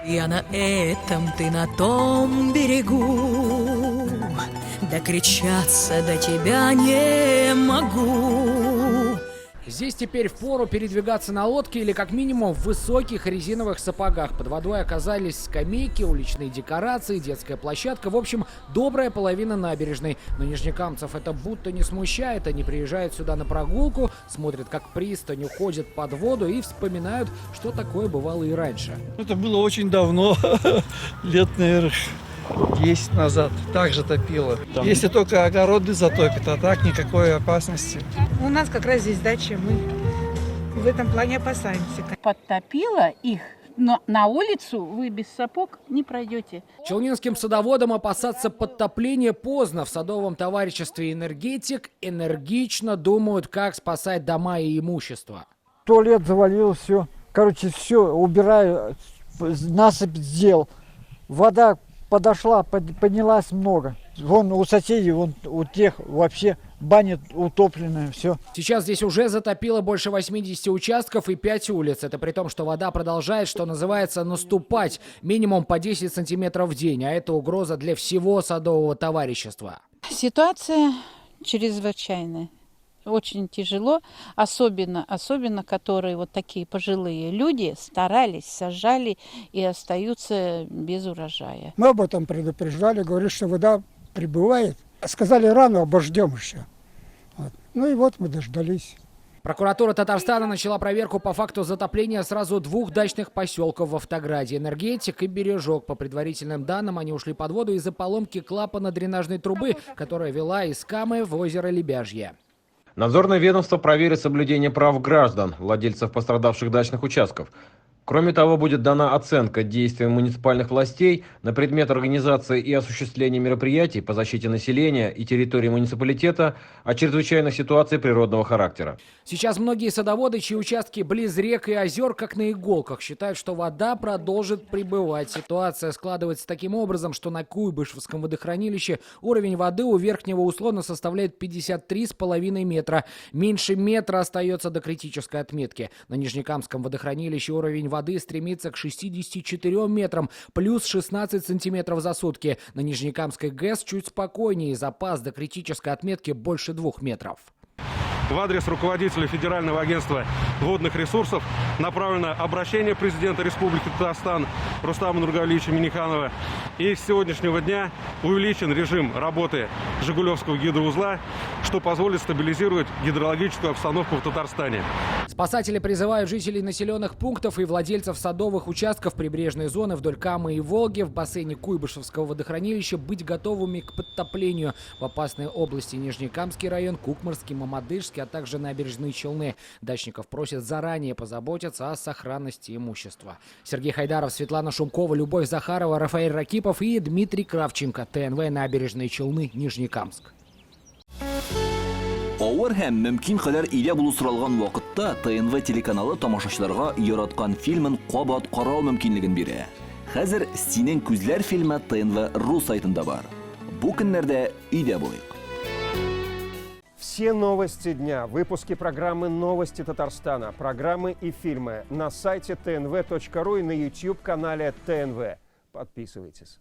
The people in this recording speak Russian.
Я на этом, ты на том берегу, докричаться до тебя не могу. Здесь теперь впору передвигаться на лодке или как минимум в высоких резиновых сапогах. Под водой оказались скамейки, уличные декорации, детская площадка. В общем, добрая половина набережной. Но нижнекамцев это будто не смущает. Они приезжают сюда на прогулку, смотрят, как пристань уходит под воду и вспоминают, что такое бывало и раньше. Это было очень давно, лет, наверное, 10 назад. Так же топило. Если только огороды затопит, а так никакой опасности. У нас как раз здесь дача, мы в этом плане опасаемся. Подтопило их, но на улицу вы без сапог не пройдете. Челнинским садоводам опасаться подтопления поздно. В садовом товариществе «Энергетик» энергично думают, как спасать дома и имущество. Туалет завалил, все. Короче, все, убираю, насыпь сделал. Вода подошла, поднялась много. Вон у соседей, вон у тех вообще баня утопленная, все. Сейчас здесь уже затопило больше 80 участков и 5 улиц. Это при том, что вода продолжает, что называется, наступать минимум по 10 сантиметров в день. А это угроза для всего садового товарищества. Ситуация чрезвычайная. Очень тяжело, особенно которые вот такие пожилые люди старались, сажали и остаются без урожая. Мы об этом предупреждали, говорили, что вода прибывает. Сказали, рано обождем еще. Вот. Ну и вот мы дождались. Прокуратура Татарстана начала проверку по факту затопления сразу 2 дачных поселков в Автограде. «Энергетик» и «Бережок». По предварительным данным, они ушли под воду из-за поломки клапана дренажной трубы, которая вела из Камы в озеро Лебяжье. Надзорное ведомство проверит соблюдение прав граждан, владельцев пострадавших дачных участков. Кроме того, будет дана оценка действиям муниципальных властей на предмет организации и осуществления мероприятий по защите населения и территории муниципалитета от чрезвычайных ситуаций природного характера. Сейчас многие садоводы, чьи участки близ рек и озер, как на иголках, считают, что вода продолжит прибывать. Ситуация складывается таким образом, что на Куйбышевском водохранилище уровень воды у верхнего условно составляет 53,5 метра. Меньше метра остается до критической отметки. На Нижнекамском водохранилище уровень воды стремится к 64 метрам, плюс 16 сантиметров за сутки. На Нижнекамской ГЭС чуть спокойнее, запас до критической отметки больше 2 метров. В адрес руководителя Федерального агентства водных ресурсов направлено обращение президента Республики Татарстан Рустама Нургалиевича Минниханова. И с сегодняшнего дня увеличен режим работы Жигулевского гидроузла, что позволит стабилизировать гидрологическую обстановку в Татарстане. Спасатели призывают жителей населенных пунктов и владельцев садовых участков прибрежной зоны вдоль Камы и Волги в бассейне Куйбышевского водохранилища быть готовыми к подтоплению. В опасной области Нижнекамский район, Кукмарский, Мамадышский, а также набережные Челны. Дачников просят заранее позаботиться о сохранности имущества. Сергей Хайдаров, Светлана Шумкова, Любовь Захарова, Рафаэль Ракипов и Дмитрий Кравченко. ТНВ, набережные Челны, Нижнекамск. Авыр һәм мөмкин кадәр илә булу соралган вакытта ТНВ телеканалы тамашачыларга яраткан фильмын кабат карау мөмкинлеген бирә. Хәзер «Синең күзләр» фильмы ТНВ.ру сайтында бар. Бу көннәрдә өйдә булыйк. Все новости дня, выпуски программы «Новости Татарстана», программы и фильмы на сайте tnv.ru и на YouTube-канале ТНВ. Подписывайтесь.